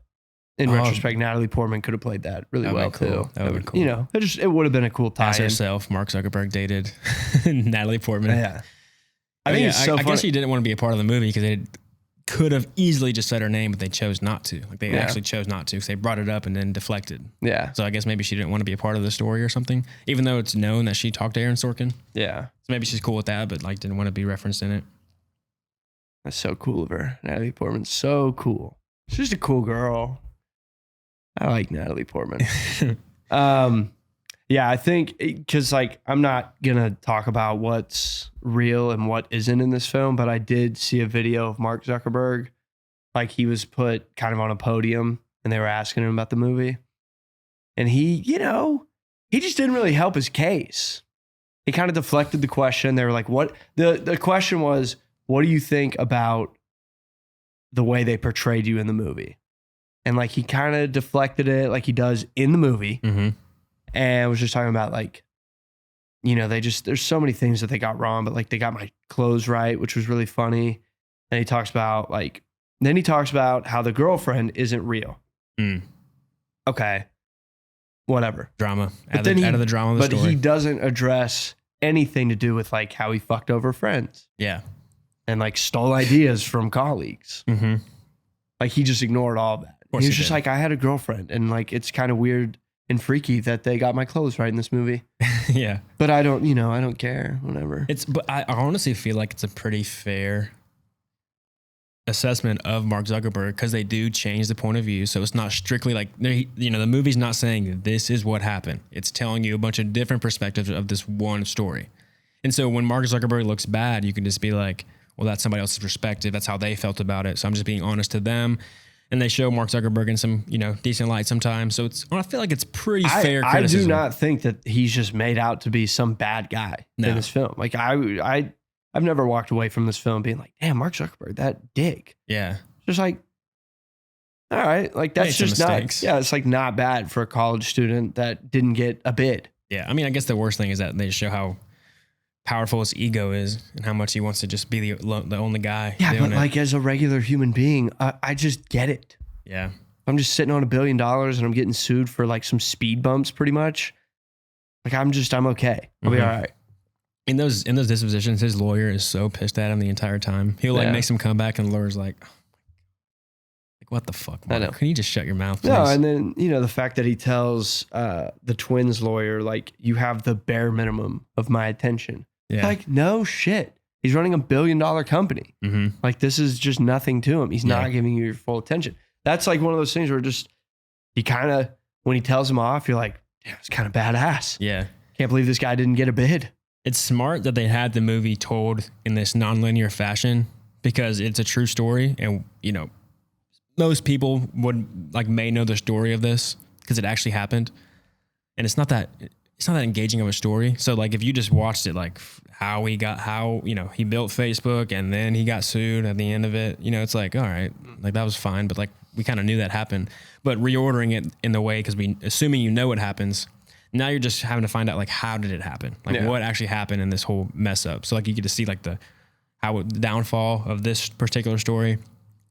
in retrospect, Natalie Portman could have played that really well too. That would have been cool. It would have been a cool tie-in. As herself, Mark Zuckerberg dated Natalie Portman. Yeah. I think it's so funny. I guess she didn't want to be a part of the movie because they could have easily just said her name, but they chose not to. Like they actually chose not to because they brought it up and then deflected. Yeah. So I guess maybe she didn't want to be a part of the story or something, even though it's known that she talked to Aaron Sorkin. Yeah. So maybe she's cool with that, but like didn't want to be referenced in it. That's so cool of her. Natalie Portman's so cool. She's just a cool girl. I like Natalie Portman. Yeah, I think because like I'm not gonna talk about what's real and what isn't in this film, but I did see a video of Mark Zuckerberg. Like he was put kind of on a podium and they were asking him about the movie. And he just didn't really help his case. He kind of deflected the question. They were like, what? The question was, what do you think about the way they portrayed you in the movie? And like he kind of deflected it like he does in the movie. Mm-hmm. And was just talking about like, there's so many things that they got wrong, but like they got my clothes right, which was really funny. And he talks about how the girlfriend isn't real. Mm. Okay. Whatever. Drama. Out of the drama of the story. But he doesn't address anything to do with like how he fucked over friends. Yeah. And like stole ideas from colleagues. Mm-hmm. Like he just ignored all of that. He was just like, I had a girlfriend and like, it's kind of weird and freaky that they got my clothes right in this movie. Yeah. But I don't care. Whatever. But I honestly feel like it's a pretty fair assessment of Mark Zuckerberg because they do change the point of view. So it's not strictly like, the movie's not saying this is what happened. It's telling you a bunch of different perspectives of this one story. And so when Mark Zuckerberg looks bad, you can just be like, well, that's somebody else's perspective. That's how they felt about it. So I'm just being honest to them. And they show Mark Zuckerberg in some, decent light sometimes. So I feel like it's pretty fair criticism. I do not think that he's just made out to be some bad guy in this film. Like I've never walked away from this film being like, damn, Mark Zuckerberg, that dick. Yeah. Just like, all right. Like that's just not, it's like not bad for a college student that didn't get a bid. Yeah. I mean, I guess the worst thing is that they show how powerful his ego is and how much he wants to just be the only guy. Yeah, but like as a regular human being, I just get it. Yeah. I'm just sitting on $1 billion and I'm getting sued for like some speed bumps pretty much. Like I'm okay. I'll be all right. In those dispositions, his lawyer is so pissed at him the entire time. He'll like make some comeback and the lawyer's like what the fuck, Mark? I know. Can you just shut your mouth, please? No, and then, the fact that he tells the twins lawyer, like, you have the bare minimum of my attention. Yeah. Like, no shit. He's running $1 billion company. Mm-hmm. Like, this is just nothing to him. He's not giving you your full attention. That's like one of those things where he kind of, when he tells him off, you're like, damn, it's kind of badass. Yeah. Can't believe this guy didn't get a bid. It's smart that they had the movie told in this nonlinear fashion because it's a true story. And, most people may know the story of this because it actually happened. And it's not that engaging of a story. So like if you just watched it, like how he built Facebook and then he got sued at the end of it, it's like, all right, like that was fine. But like we kind of knew that happened, but reordering it in the way, because assuming what happens, now you're just having to find out like, how did it happen? Like what actually happened in this whole mess up. So like you get to see like the downfall of this particular story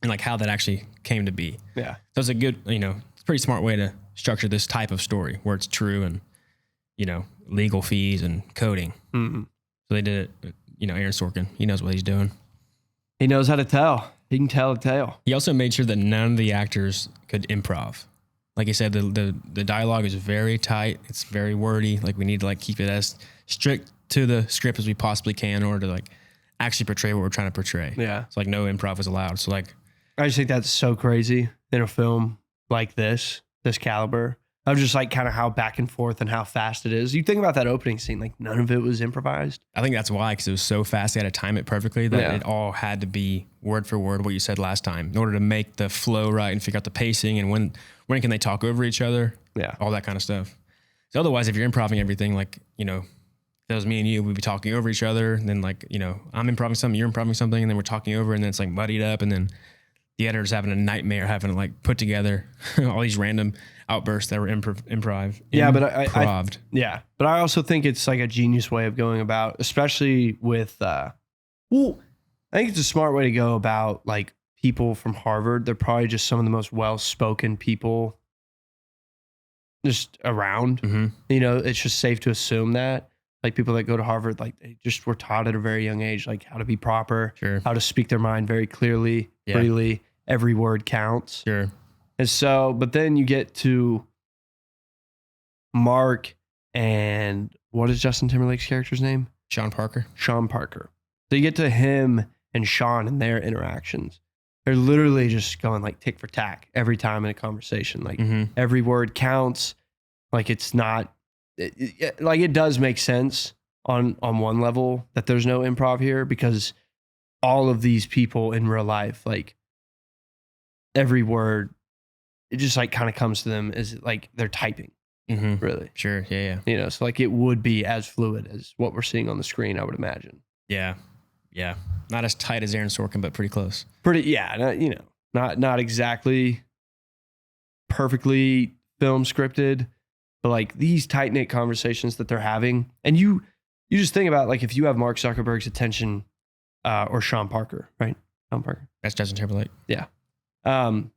and like how that actually came to be. Yeah. So it's a good, it's a pretty smart way to structure this type of story where it's true and, legal fees and coding. Mm-hmm. So they did it, Aaron Sorkin, he knows what he's doing. He knows how to tell. He can tell a tale. He also made sure that none of the actors could improv. Like I said, the dialogue is very tight. It's very wordy. Like we need to like keep it as strict to the script as we possibly can in order to like actually portray what we're trying to portray. Yeah. So like no improv is allowed. So like, I just think that's so crazy in a film like this caliber. Of just like kind of how back and forth and how fast it is. You think about that opening scene, like none of it was improvised. I think that's why, because it was so fast, they had to time it perfectly that it all had to be word for word what you said last time in order to make the flow right and figure out the pacing and when can they talk over each other. Yeah. All that kind of stuff. So otherwise, if you're improvising everything, like, if that was me and you, we'd be talking over each other. And then like, I'm improvising something, you're improvising something, and then we're talking over, and then it's like muddied up, and then the editor's having a nightmare having to like put together all these random outbursts that were improv. Yeah, but but I also think it's like a genius way of going about, especially with, I think it's a smart way to go about like people from Harvard. They're probably just some of the most well-spoken people just around. Mm-hmm. It's just safe to assume that like people that go to Harvard, like they just were taught at a very young age, like how to be proper, how to speak their mind very clearly, freely. Every word counts. Sure. And so, but then you get to Mark and what is Justin Timberlake's character's name? Sean Parker. So you get to him and Sean and their interactions. They're literally just going like tick for tack every time in a conversation. Like every word counts. Like it's not, like it does make sense on one level that there's no improv here, because all of these people in real life, like every word, it just like kind of comes to them as like they're typing, really. Sure. Yeah. So like it would be as fluid as what we're seeing on the screen, I would imagine. Yeah. Yeah. Not as tight as Aaron Sorkin, but pretty close. Not exactly perfectly film scripted, but like these tight knit conversations that they're having. And you just think about like if you have Mark Zuckerberg's attention or Sean Parker, right? Sean Parker. That's Justin Timberlake. Yeah.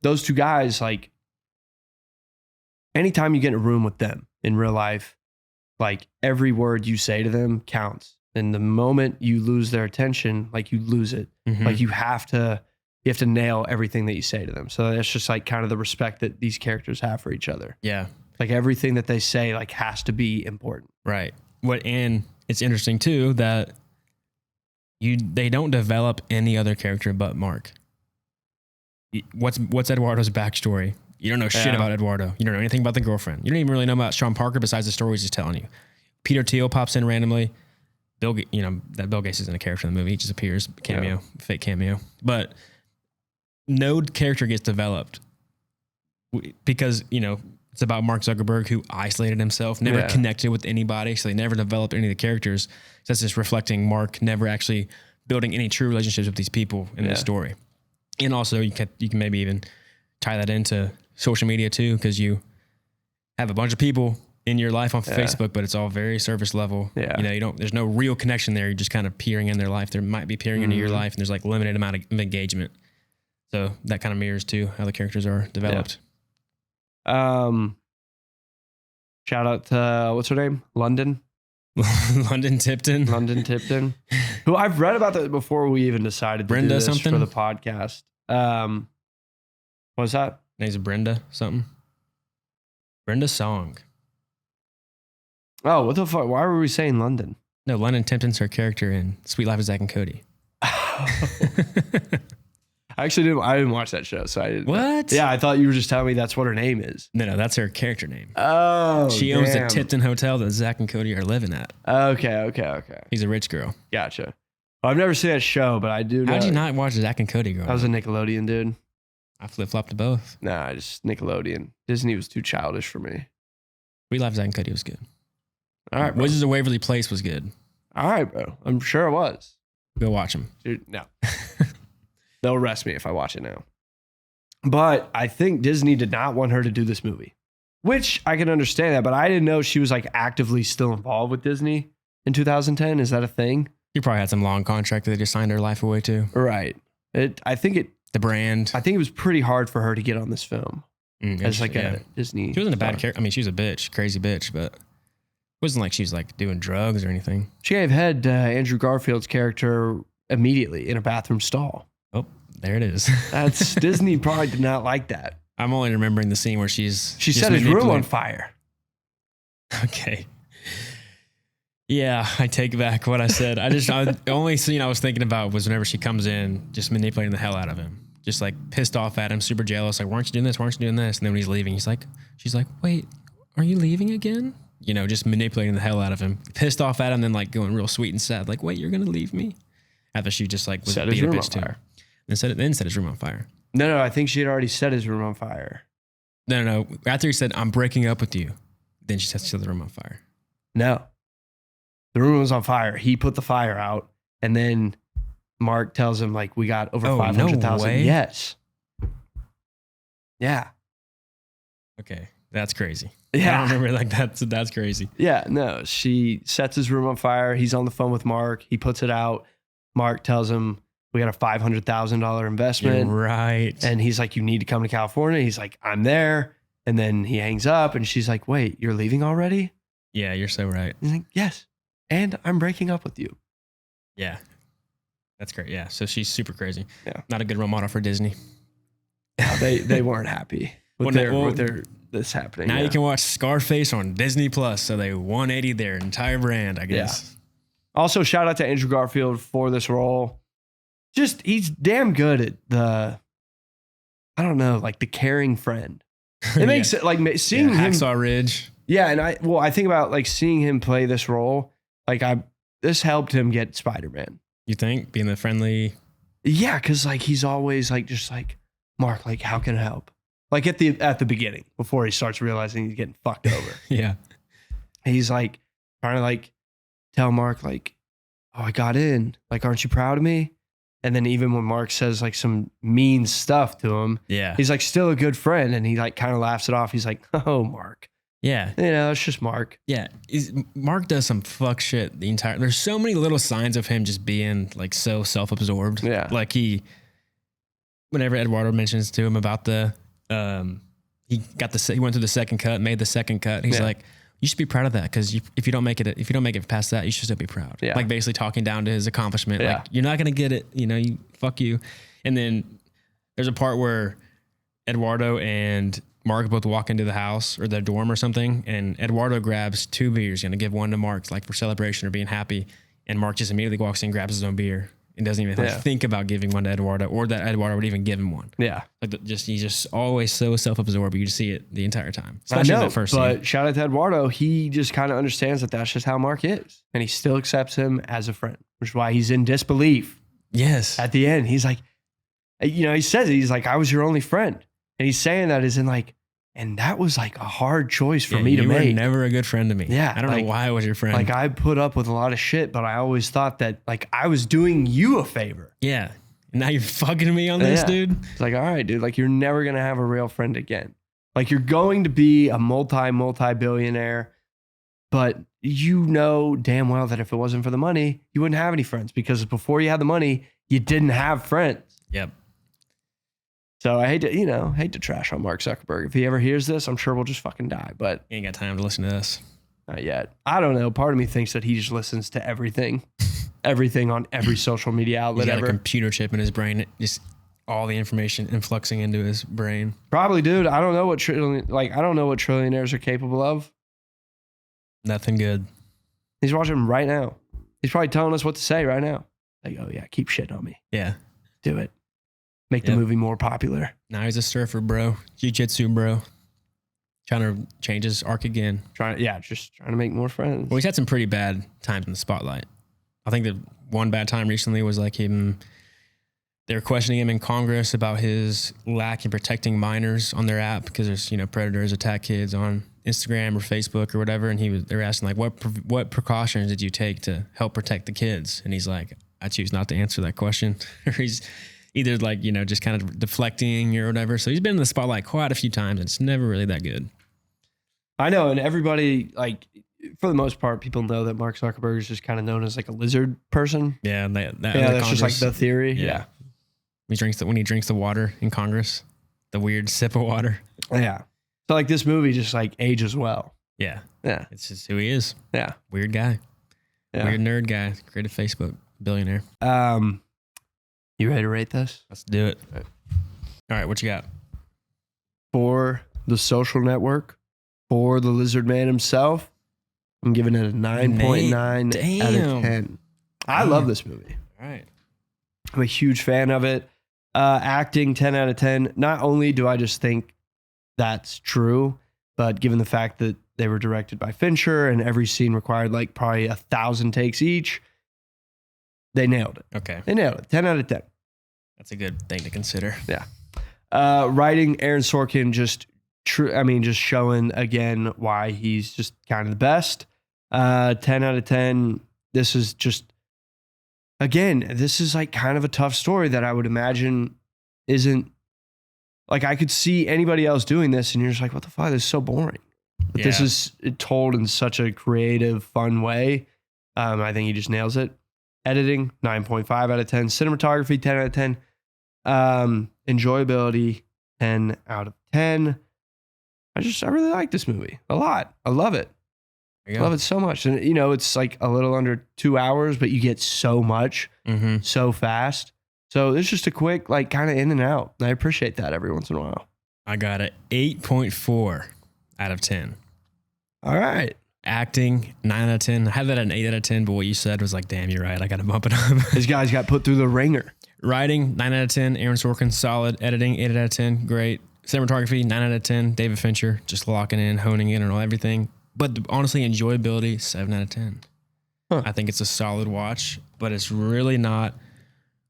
Those two guys, like anytime you get in a room with them in real life, like every word you say to them counts. And the moment you lose their attention, like you lose it. Mm-hmm. Like you have to nail everything that you say to them. So that's just like kind of the respect that these characters have for each other. Yeah. Like everything that they say like has to be important. Right. And it's interesting too that they don't develop any other character but Mark. What's Eduardo's backstory? You don't know shit about Eduardo. You don't know anything about the girlfriend. You don't even really know about Sean Parker besides the stories he's telling you. Peter Thiel pops in randomly. Bill Gates isn't a character in the movie. He just appears, fake cameo. But no character gets developed because, it's about Mark Zuckerberg, who isolated himself, never connected with anybody. So they never developed any of the characters. So that's just reflecting Mark never actually building any true relationships with these people in the story. And also you can maybe even tie that into social media too, because you have a bunch of people in your life on Facebook, but it's all very surface level. Yeah. There's no real connection there. You're just kind of peering in their life. There might be peering into your life, and there's like limited amount of engagement. So that kind of mirrors too how the characters are developed. Yeah. Shout out to what's her name? London Tipton, who I've read about that before we even decided to Brenda do this something for the podcast. What was that? Name's Brenda something. Brenda Song. Oh, what the fuck? Why were we saying London? No, London Tipton's her character in Sweet Life of Zack and Cody. I didn't watch that show, so I didn't. What? Yeah, I thought you were just telling me that's what her name is. No, that's her character name. Oh, she owns the Tipton Hotel that Zack and Cody are living at. Okay. He's a rich girl. Gotcha. Well, I've never seen that show, but I do know. How'd you not watch Zack and Cody growing up? I was a Nickelodeon dude. I flip-flopped to both. Nah, just Nickelodeon. Disney was too childish for me. Sweet Life of Zack and Cody was good. All right, bro. Wizards of Waverly Place was good. All right, bro. I'm sure it was. Go watch them. Dude, no. They'll arrest me if I watch it now. But I think Disney did not want her to do this movie, which I can understand that, but I didn't know she was like actively still involved with Disney in 2010. Is that a thing? You probably had some long contract that they just signed her life away to. Right. The brand. I think it was pretty hard for her to get on this film as like a Disney. She wasn't a bad character. I mean, she was a bitch, crazy bitch, but it wasn't like she was like doing drugs or anything. She gave head to Andrew Garfield's character immediately in a bathroom stall. Oh, there it is. That's Disney probably did not like that. I'm only remembering the scene where she set his room on fire. Okay. Yeah, I take back what I said. The only scene I was thinking about was whenever she comes in, just manipulating the hell out of him. Just like pissed off at him, super jealous. Like, why aren't you doing this? Why aren't you doing this? And then when he's leaving, she's like, wait, are you leaving again? Just manipulating the hell out of him. Pissed off at him, then like going real sweet and sad. Like, wait, you're going to leave me? After she just like was being a bitch to him. Then set his room on fire. No, I think she had already set his room on fire. No. After he said, I'm breaking up with you, then she set the room on fire. No. The room was on fire. He put the fire out, and then Mark tells him, like, we got over 500,000. No way. Yes. Yeah. Okay. That's crazy. Yeah. I don't remember like that. So that's crazy. Yeah. No, she sets his room on fire. He's on the phone with Mark. He puts it out. Mark tells him, we got a $500,000 investment. You're right. And he's like, you need to come to California. He's like, I'm there. And then he hangs up, and she's like, wait, you're leaving already? Yeah, you're so right. He's like, yes. And I'm breaking up with you. Yeah. That's great. Yeah. So she's super crazy. Yeah. Not a good role model for Disney. Yeah, they weren't happy with their this happening. Now you can watch Scarface on Disney Plus. So they 180 their entire brand, I guess. Yeah. Also, shout out to Andrew Garfield for this role. He's damn good at the caring friend. It makes it like seeing him. Hacksaw Ridge. Yeah. And I think about like seeing him play this role. Like this helped him get Spider-Man. You think being the friendly? Yeah. Cause like, he's always like, just like, Mark, like, how can I help? Like at the beginning before he starts realizing he's getting fucked over. Yeah. He's like trying to like tell Mark like, oh, I got in. Like, aren't you proud of me? And then even when Mark says like some mean stuff to him, he's like still a good friend. And he like kind of laughs it off. He's like, oh, Mark. Yeah. It's just Mark. Yeah. Mark does some fuck shit there's so many little signs of him just being like so self-absorbed. Yeah. Like whenever Eduardo mentions to him about he went through the second cut, made the second cut. He's like, you should be proud of that. Cause if you don't make it past that, you should still be proud. Yeah. Like basically talking down to his accomplishment. Yeah. Like you're not going to get it. Fuck you. And then there's a part where Eduardo and Mark both walk into the house or the dorm or something, and Eduardo grabs 2 beers, going to give one to Mark, like for celebration or being happy. And Mark just immediately walks in, grabs his own beer, and doesn't even think about giving one to Eduardo, or that Eduardo would even give him one. Yeah. Like he's just always so self-absorbed. You just see it the entire time. Especially that first scene. Shout out to Eduardo. He just kind of understands that that's just how Mark is. And he still accepts him as a friend, which is why he's in disbelief. Yes. At the end, he's like, he says it. He's like, I was your only friend. And he's saying that as in like, and that was like a hard choice for me to make. You were never a good friend to me. Yeah. I don't know why I was your friend. Like I put up with a lot of shit, but I always thought that like I was doing you a favor. Yeah. And now you're fucking me on this, dude. It's like, all right, dude, like you're never going to have a real friend again. Like you're going to be a multi-billionaire, but you know damn well that if it wasn't for the money, you wouldn't have any friends because before you had the money, you didn't have friends. Yep. So I hate to trash on Mark Zuckerberg. If he ever hears this, I'm sure we'll just fucking die. But he ain't got time to listen to this. Not yet. I don't know. Part of me thinks that he just listens to everything on every social media outlet He's got ever. a computer chip in his brain, just all the information influxing into his brain. Probably, dude. I don't know what trillionaires are capable of. Nothing good. He's watching right now. He's probably telling us what to say right now. Like, oh yeah, keep shitting on me. Yeah. Do it. Make the movie more popular. Now he's a surfer, bro. Jiu-jitsu, bro. Trying to change his arc again. Just trying to make more friends. Well, he's had some pretty bad times in the spotlight. I think the one bad time recently was like they were questioning him in Congress about his lack in protecting minors on their app because there's, predators attack kids on Instagram or Facebook or whatever. And they were asking like, what precautions did you take to help protect the kids? And he's like, I choose not to answer that question. Or he's either like, just kind of deflecting or whatever. So he's been in the spotlight quite a few times and it's never really that good. I know. And everybody, like, for the most part, people know that Mark Zuckerberg is just kind of known as like a lizard person. Yeah. That's just like the theory. Yeah. When he drinks the water in Congress, the weird sip of water. Yeah. So like this movie just like ages well. Yeah. Yeah. It's just who he is. Yeah. Weird guy. Yeah. Weird nerd guy. Created Facebook. Billionaire. You ready to rate this? Let's do it. All right. What you got? For The Social Network, for the Lizard Man himself, I'm giving it a 9.9 out of 10. I love this movie. All right. I'm a huge fan of it. Acting, 10 out of 10. Not only do I just think that's true, but given the fact that they were directed by Fincher and every scene required like probably 1,000 takes each, they nailed it. Okay. They nailed it. 10 out of 10. That's a good thing to consider. Yeah. Writing, Aaron Sorkin just showing again why he's just kind of the best. 10 out of 10. This is just, again, this is like kind of a tough story that I would imagine isn't, like I could see anybody else doing this and you're just like, what the fuck? This is so boring. But this is told in such a creative, fun way. I think he just nails it. Editing, 9.5 out of 10. Cinematography, 10 out of 10. Enjoyability, 10 out of 10. I really like this movie a lot. I love it. I love it so much. And it's like a little under 2 hours, but you get so much so fast. So it's just a quick, like kind of in and out. And I appreciate that every once in a while. I got an 8.4 out of 10. All right. Acting, 9 out of 10. I had that at an 8 out of 10, but what you said was like, damn, you're right. I got to bump it up. These guys got put through the ringer. Writing, 9 out of 10. Aaron Sorkin, solid. Editing, 8 out of 10. Great. Cinematography, 9 out of 10. David Fincher, just locking in, honing in on everything. But honestly, enjoyability, 7 out of 10. Huh. I think it's a solid watch, but it's really not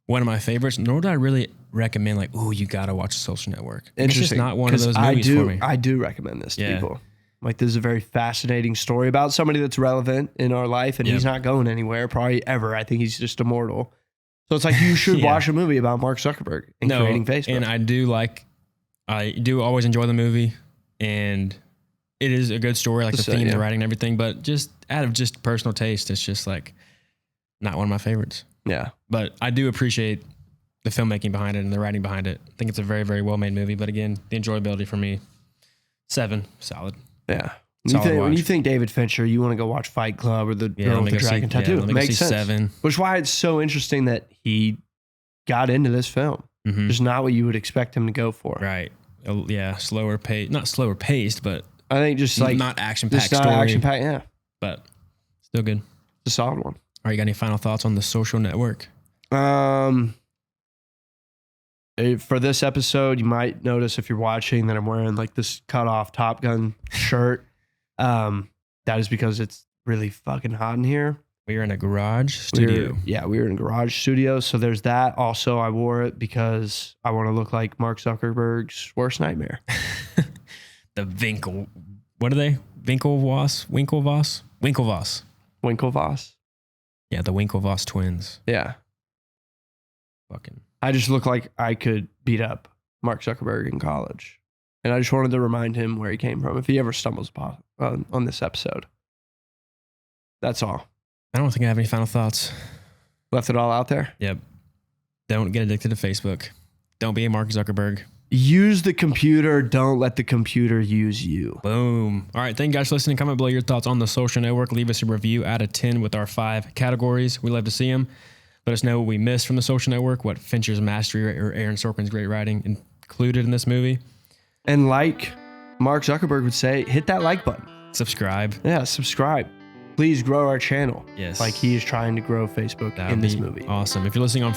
one of my favorites, nor do I really recommend like, oh, you got to watch The Social Network. It's just not one of those movies for me. I do recommend this to people. Like, this is a very fascinating story about somebody that's relevant in our life, and he's not going anywhere, probably ever. I think he's just immortal. So it's like, you should watch a movie about Mark Zuckerberg and creating Facebook. And I do always enjoy the movie, and it is a good story, like the theme, the writing and everything, but just out of just personal taste, it's just like not one of my favorites. Yeah. But I do appreciate the filmmaking behind it and the writing behind it. I think it's a very, very well-made movie, but again, the enjoyability for me, 7, solid. Yeah. When you think David Fincher, you want to go watch Fight Club or The Girl with the Dragon Tattoo. It makes sense. 7. Which is why it's so interesting that he got into this film. Just not what you would expect him to go for. Right. slower pace, not slower paced, but I think just like not action packed not story. action packed, yeah, but still good. It's a solid one. All right, you got any final thoughts on The Social Network? For this episode, you might notice if you're watching that I'm wearing like this cut off Top Gun shirt. That is because it's really fucking hot in here. We are in a garage studio. We were in a garage studio. So there's that. Also, I wore it because I want to look like Mark Zuckerberg's worst nightmare. The Winkle. What are they? Winklevoss? Yeah, the Winklevoss twins. Yeah. Fucking. I just look like I could beat up Mark Zuckerberg in college. And I just wanted to remind him where he came from if he ever stumbles upon on this episode. That's all. I don't think I have any final thoughts. Left it all out there? Yep. Don't get addicted to Facebook. Don't be a Mark Zuckerberg. Use the computer. Don't let the computer use you. Boom. All right. Thank you guys for listening. Comment below your thoughts on The Social Network. Leave us a review out of 10 with our 5 categories. We love to see them. Let us know what we missed from The Social Network, what Fincher's mastery or Aaron Sorkin's great writing included in this movie. And like Mark Zuckerberg would say, hit that like button. Subscribe. Yeah, subscribe. Please grow our channel. Yes. Like he is trying to grow Facebook in this movie. Awesome. If you're listening on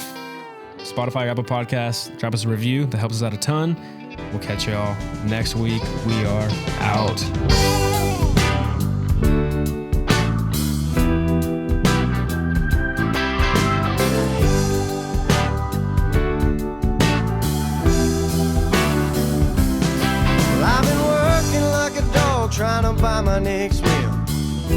Spotify or Apple Podcasts, drop us a review. That helps us out a ton. We'll catch y'all next week. We are out. Trying to buy my next meal.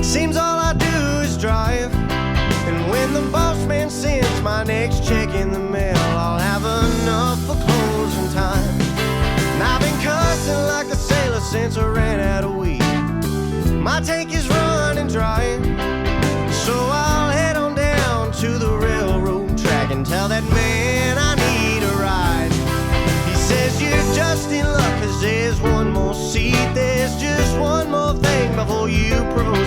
Seems all I do is drive. And when the boss man sends my next check in the mail, I'll have enough for closing time. And I've been cussing like a sailor since I ran out of weed. My tank is running dry. So I'll head on down to the railroad track and tell that man I need a ride. He says you're just in luck 'cause there's one more seat. There's just one more thing before you promote.